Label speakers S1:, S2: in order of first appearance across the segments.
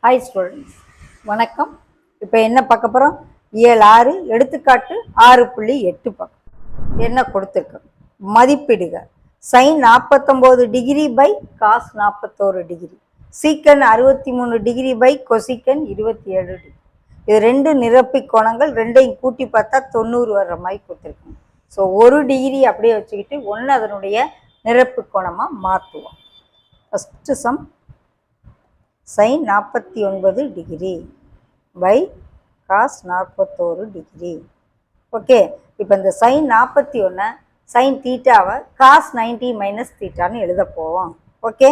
S1: Hi students, வணக்கம். இப்போ என்ன பார்க்க போகிறோம்? இயல் 6 எடுத்துக்காட்டு 6.8 பார்க்க என்ன கொடுத்துருக்கு. மதிப்பிடுக sin 49 degree by cos 41 degree, secant 63 degree by cosecant 27 degree. இது ரெண்டு நிரப்பி கோணங்கள், ரெண்டையும் கூட்டி பார்த்தா 90 வர்ற மாதிரி கொடுத்துருக்கோம். ஸோ 1 டிகிரி அப்படியே வச்சுக்கிட்டு ஒன்று அதனுடைய நிரப்பு கோணமாக மாற்றுவோம். First sum sin 49 degree by cos 41 degree. Okay, இப்போ இந்த sin 41 sin தீட்டாவை cos 90 மைனஸ் தீட்டான்னு எழுத போவோம். ஓகே,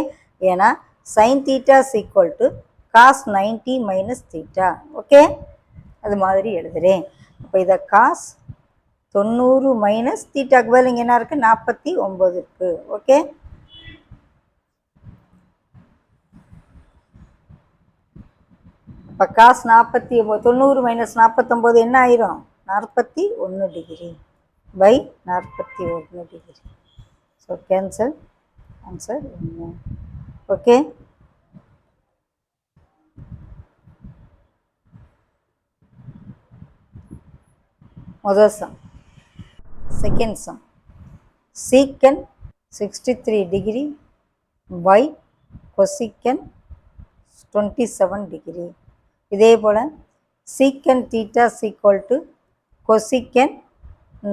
S1: ஏன்னா sin theta equal to cos 90 minus theta. Okay, அது மாதிரி எழுதுகிறேன். இப்போ இதை cos 90 மைனஸ் தீட்டாக்கு பதில் இங்கே என்ன இருக்குது? 49 இருக்குது. ஓகே, இப்போ காஸ் 90 மைனஸ் 49 என்ன ஆயிரும்? 41 degree by 41 degree. So cancel, answer 1. Okay, முதல் sum. Second sum, secant 63 degree by cosecant 27 degree. இதே போல் secant theta equal to cosecant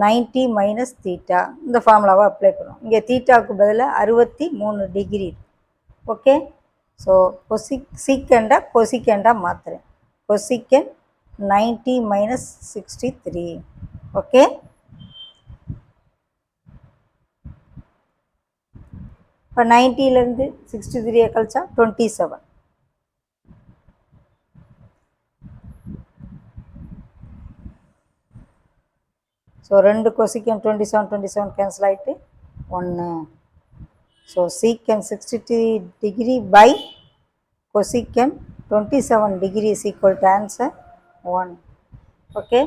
S1: 90 minus theta, இந்த ஃபார்முலாவை அப்ளை பண்ணுவோம். இங்கே தீட்டாவுக்கு பதிலாக 63 டிகிரி. ஓகே, ஸோ சீக்கண்டா கொசிக்கண்டா மாற்றுறேன். Cosecant 90 minus 63. ஓகே, இப்போ 90லேருந்து 63 கழிச்சா 27. ஸோ ரெண்டு கொசிக்கன் 27 கேன்சல் ஆகிட்டு 1. So secant 63 degree by cosecant 27 degree is equal to answer 1. Okay,